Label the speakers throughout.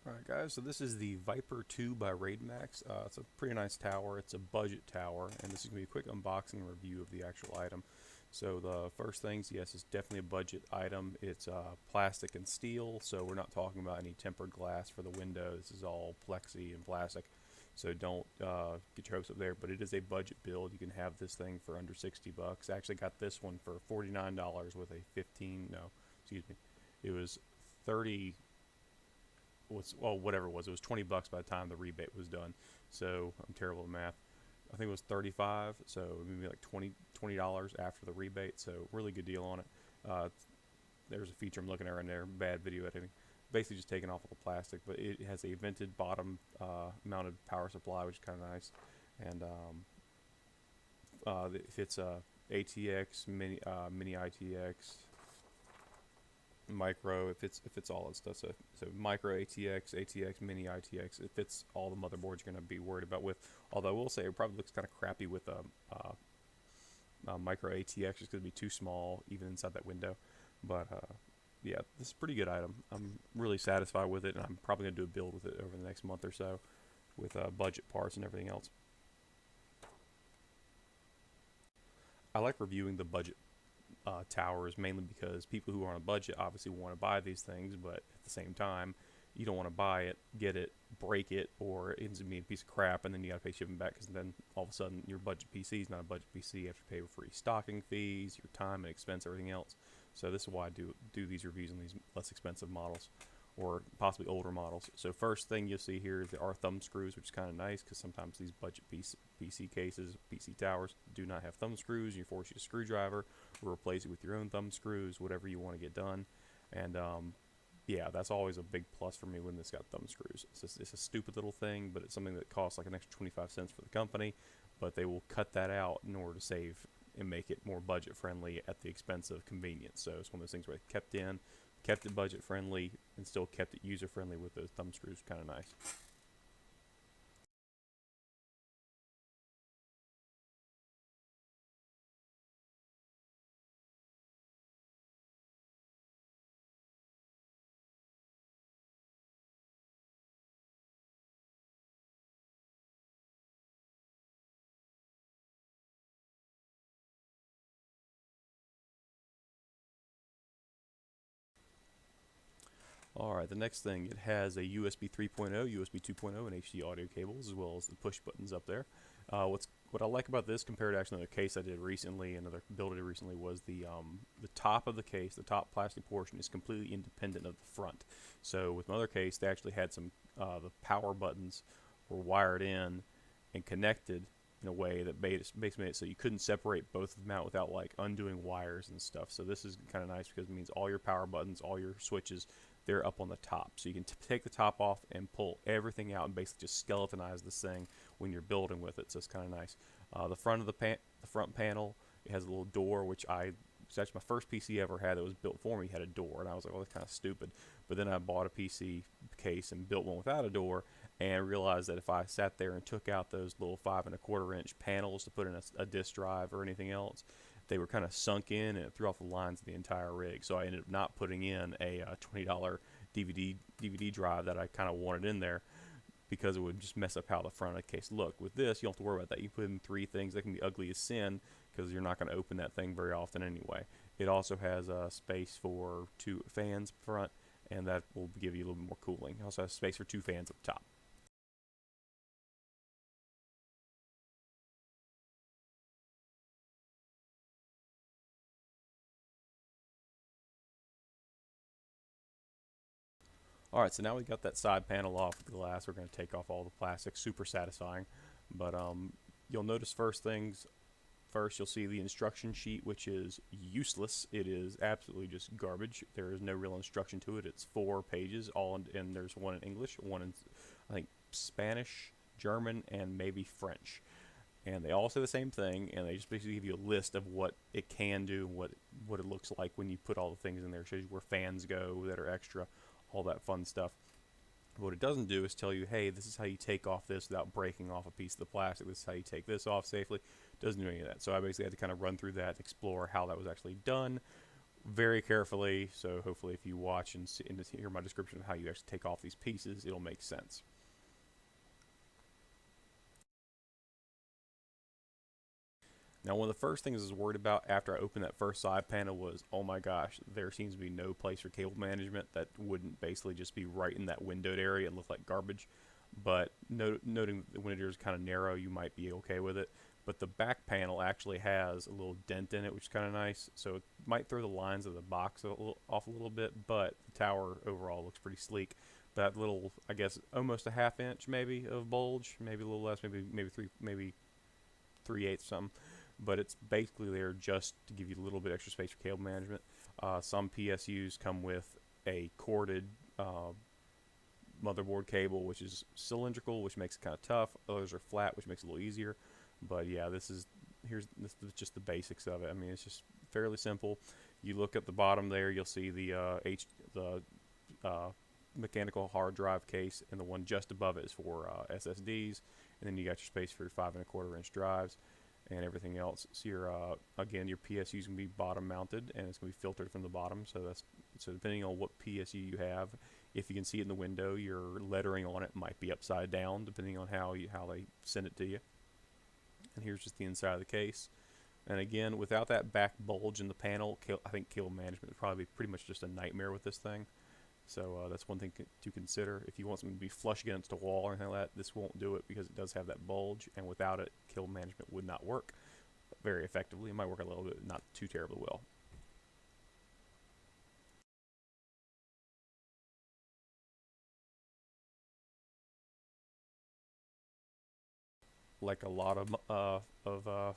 Speaker 1: Alright guys, so this is the Viper II by Raidmax. It's a pretty nice tower. It's a budget tower, and this is going to be a quick unboxing and review of the actual item. So the first things, yes, it's definitely a budget item. It's plastic and steel, so we're not talking about any tempered glass for the window. This is all plexi and plastic, so don't get your hopes up there. But it is a budget build. You can have this thing for under 60 bucks. I actually got this one for $49 with a 15, no, excuse me, it was 30, well, whatever it was 20 bucks by the time the rebate was done. So I'm terrible at math. I think it was 35, so maybe like $20 after the rebate. So really good deal on it. There's a feature I'm looking at right there, bad video editing. Basically just taking off all the plastic, but it has a vented bottom mounted power supply, which is kind of nice. And if it's ATX, mini ITX, micro, if it's all that stuff, so micro ATX, mini ITX, it fits all the motherboards you're going to be worried about with. Although I will say it probably looks kind of crappy with a micro ATX, just because it'd be too small even inside that window. But yeah, this is a pretty good item. I'm really satisfied with it, and I'm probably going to do a build with it over the next month or so with budget parts and everything else. I like reviewing the budget towers, mainly because people who are on a budget obviously want to buy these things, but at the same time you don't want to buy it, get it, break it, or it ends up being a piece of crap, and then you got to pay shipping back, because then all of a sudden your budget PC is not a budget PC. You have to pay for restocking fees, your time and expense, everything else. So this is why I do these reviews on these less expensive models, or possibly older models. So first thing you'll see here are thumb screws, which is kind of nice, because sometimes these budget PC cases, PC towers, do not have thumb screws. You force a screwdriver or replace it with your own thumb screws, whatever you want to get done. And yeah, that's always a big plus for me when this got thumb screws. It's a stupid little thing, but it's something that costs like an extra 25 cents for the company, but they will cut that out in order to save and make it more budget friendly at the expense of convenience. So it's one of those things where they kept it budget friendly and still kept it user friendly with those thumb screws. Kind of nice. Alright, the next thing, it has a USB 3.0, USB 2.0, and HD audio cables, as well as the push buttons up there. What I like about this compared to actually another case I did recently, another build I did recently, was the top of the case, the top plastic portion, is completely independent of the front. So with my other case, they actually had some, the power buttons were wired in and connected in a way that basically made it so you couldn't separate both of them out without like undoing wires and stuff. So this is kind of nice because it means all your power buttons, all your switches, they're up on the top. So you can take the top off and pull everything out and basically just skeletonize this thing when you're building with it. So it's kind of nice. The front of the front panel, it has a little door, which it's actually my first PC I ever had that was built for me had a door, and I was like, well, that's kind of stupid. But then I bought a PC case and built one without a door, and realized that if I sat there and took out those little 5¼ inch panels to put in a disk drive or anything else, they were kind of sunk in, and it threw off the lines of the entire rig. So I ended up not putting in a $20 DVD drive that I kind of wanted in there, because it would just mess up how the front of the case looked. With this, you don't have to worry about that. You put in 3 things that can be ugly as sin, because you're not going to open that thing very often anyway. It also has a space for 2 fans front, and that will give you a little bit more cooling. It also has space for 2 fans up top. Alright, so now we got that side panel off with the glass. We're going to take off all the plastic. Super satisfying. But you'll notice first you'll see the instruction sheet, which is useless. It is absolutely just garbage. There is no real instruction to it. It's 4 pages, and there's one in English, one in, I think, Spanish, German, and maybe French. And they all say the same thing, and they just basically give you a list of what it can do, what it looks like when you put all the things in there. It shows you where fans go that are extra, all that fun stuff. What it doesn't do is tell you, hey, this is how you take off this without breaking off a piece of the plastic. This is how you take this off safely. It doesn't do any of that. So I basically had to kind of run through that and explore how that was actually done. very carefully. So hopefully, if you watch and, and hear my description of how you actually take off these pieces, it'll make sense. Now, one of the first things I was worried about after I opened that first side panel was, oh my gosh, there seems to be no place for cable management that wouldn't basically just be right in that windowed area and look like garbage. But noting that the window is kind of narrow, you might be okay with it. But the back panel actually has a little dent in it, which is kind of nice. So it might throw the lines of the box off a little bit, but the tower overall looks pretty sleek. That little, I guess, almost a half inch maybe of bulge, maybe a little less, maybe 3/8 something, but it's basically there just to give you a little bit extra space for cable management. Some PSUs come with a corded motherboard cable, which is cylindrical, which makes it kind of tough. Others are flat, which makes it a little easier. But yeah, this is just the basics of it. I mean, it's just fairly simple. You look at the bottom there, you'll see the uh, mechanical hard drive case, and the one just above it is for SSDs, and then you got your space for your 5 1/4 inch drives and everything else. So your again, your PSU is gonna be bottom mounted, and it's gonna be filtered from the bottom. So depending on what PSU you have, if you can see it in the window, your lettering on it might be upside down, depending on how they send it to you. And here's just the inside of the case. And again, without that back bulge in the panel, I think cable management would probably be pretty much just a nightmare with this thing. So that's one thing to consider. If you want something to be flush against a wall or anything like that, this won't do it because it does have that bulge, and without it, cable management would not work very effectively. It might work a little bit, not too terribly well. Like a lot of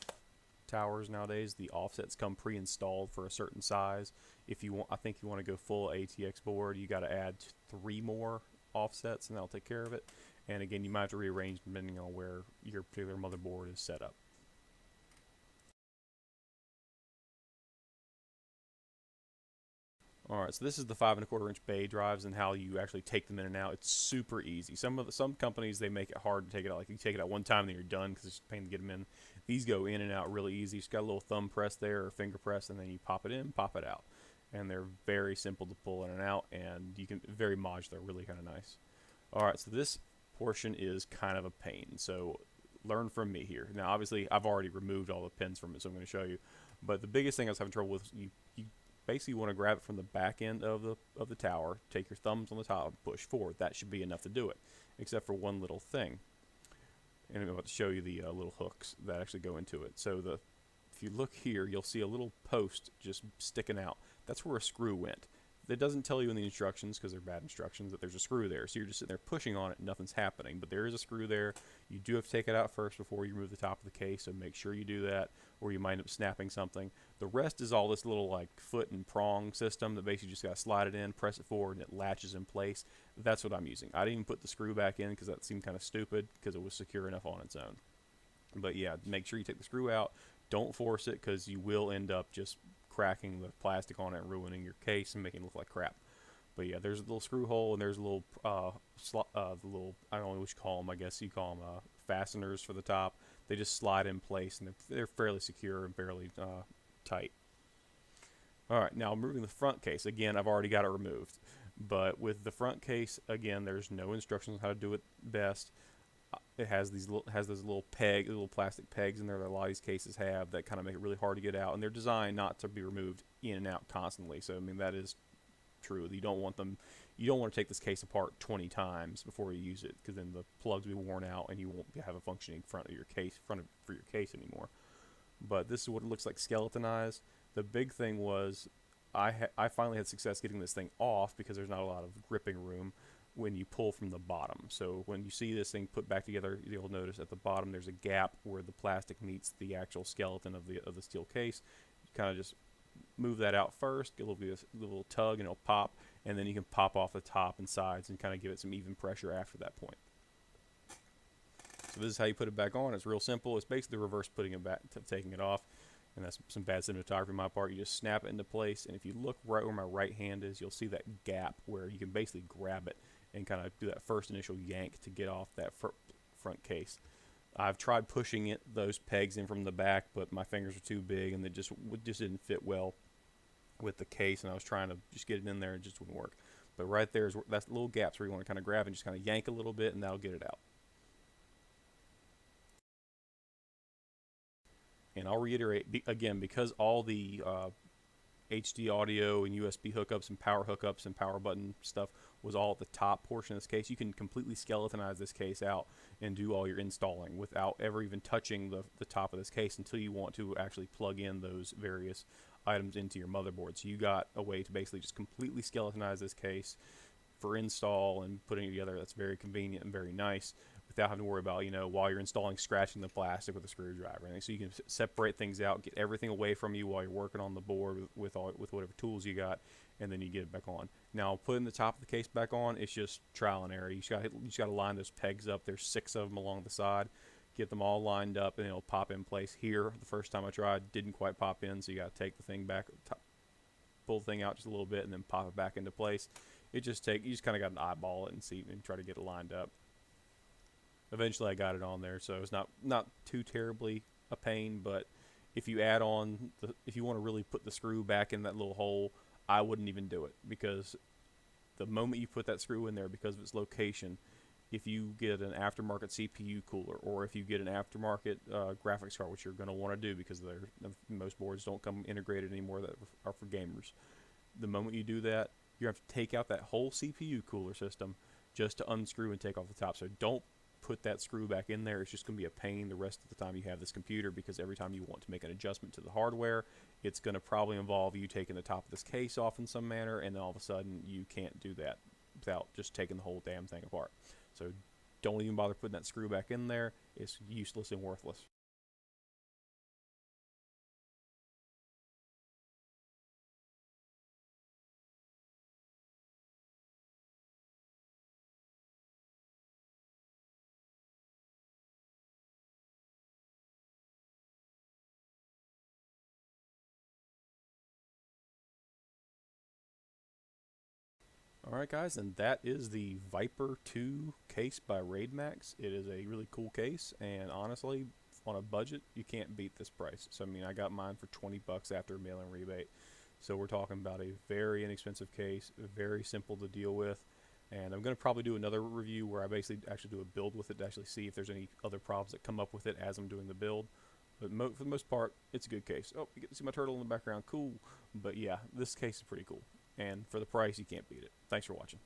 Speaker 1: towers nowadays, the offsets come pre-installed for a certain size. If you want, I think you want to go full ATX board, you got to add 3 more offsets, and that'll take care of it. And again, you might have to rearrange depending on where your particular motherboard is set up. All right, so this is the 5 1/4 inch bay drives and how you actually take them in and out. It's super easy. Some companies, they make it hard to take it out. Like you take it out one time, then you're done because it's just a pain to get them in. These go in and out really easy. You just got a little thumb press there or finger press, and then you pop it in, pop it out, and they're very simple to pull in and out. And you can very modular, really kind of nice. All right, so this portion is kind of a pain. So learn from me here. Now, obviously, I've already removed all the pins from it, so I'm going to show you. But the biggest thing I was having trouble with, you basically want to grab it from the back end of the tower, take your thumbs on the top, push forward. That should be enough to do it, except for one little thing. And I'm about to show you the little hooks that actually go into it. So if you look here, you'll see a little post just sticking out. That's where a screw went. It doesn't tell you in the instructions, because they're bad instructions, that there's a screw there. So you're just sitting there pushing on it and nothing's happening. But there is a screw there. You do have to take it out first before you remove the top of the case, so make sure you do that, or you might end up snapping something. The rest is all this little like foot and prong system that basically just got to slide it in, press it forward, and it latches in place. That's what I'm using. I didn't even put the screw back in because that seemed kind of stupid because it was secure enough on its own. But yeah, make sure you take the screw out. Don't force it because you will end up just cracking the plastic on it and ruining your case and making it look like crap. But yeah, there's a little screw hole, and there's a little the little, I don't know what you call them. I guess you call them fasteners for the top. They just slide in place, and they're fairly secure and fairly tight. All right, now moving the front case. Again, I've already got it removed, but with the front case, again, there's no instructions on how to do it best. It has those little plastic pegs in there that a lot of these cases have that kind of make it really hard to get out, and they're designed not to be removed in and out constantly. So I mean, that is true. You don't want to take this case apart 20 times before you use it, because then the plugs will be worn out and you won't have a functioning front for your case anymore. But this is what it looks like skeletonized. The big thing was I finally had success getting this thing off because there's not a lot of gripping room when you pull from the bottom. So when you see this thing put back together, you'll notice at the bottom there's a gap where the plastic meets the actual skeleton of the steel case. You kind of just move that out first, get a little tug, and it'll pop, and then you can pop off the top and sides and kind of give it some even pressure after that point. So this is how you put it back on. It's real simple. It's basically the reverse putting it back, taking it off, and that's some bad cinematography on my part. You just snap it into place, and if you look right where my right hand is, you'll see that gap where you can basically grab it and kind of do that first initial yank to get off that front case. I've tried pushing those pegs in from the back, but my fingers are too big and they just didn't fit well. with the case, and I was trying to just get it in there and it just wouldn't work. But right there is that's little gaps where you want to kind of grab and just kind of yank a little bit, and that'll get it out. And I'll reiterate again, because all the HD audio and USB hookups and power button stuff was all at the top portion of this case, you can completely skeletonize this case out and do all your installing without ever even touching the top of this case until you want to actually plug in those various items into your motherboard. So you got a way to basically just completely skeletonize this case for install and putting it together. That's very convenient and very nice without having to worry about, while you're installing, scratching the plastic with a screwdriver. So you can separate things out, get everything away from you while you're working on the board with whatever tools you got, and then you get it back on. Now, putting the top of the case back on, it's just trial and error. You just got to line those pegs up. There's 6 of them along the side. Get them all lined up, and it'll pop in place. Here, the first time I tried, didn't quite pop in, so you got to take the thing back, pull the thing out just a little bit, and then pop it back into place. You just kind of got to eyeball it and try to get it lined up. Eventually I got it on there, so it's not too terribly a pain, but if you add on, if you want to really put the screw back in that little hole, I wouldn't even do it, because the moment you put that screw in there, because of its location, if you get an aftermarket CPU cooler, or if you get an aftermarket graphics card, which you're going to want to do because most boards don't come integrated anymore that are for gamers, the moment you do that, you have to take out that whole CPU cooler system just to unscrew and take off the top. So don't put that screw back in there. It's just going to be a pain the rest of the time you have this computer, because every time you want to make an adjustment to the hardware, it's going to probably involve you taking the top of this case off in some manner, and then all of a sudden you can't do that without just taking the whole damn thing apart. So don't even bother putting that screw back in there. It's useless and worthless. Alright guys, and that is the Viper II case by Raidmax. It is a really cool case, and honestly, on a budget, you can't beat this price. So I mean, I got mine for 20 bucks after a mail-in rebate. So we're talking about a very inexpensive case, very simple to deal with. And I'm going to probably do another review where I basically actually do a build with it to actually see if there's any other problems that come up with it as I'm doing the build. But for the most part, it's a good case. Oh, you get to see my turtle in the background. Cool. But yeah, this case is pretty cool. And for the price, you can't beat it. Thanks for watching.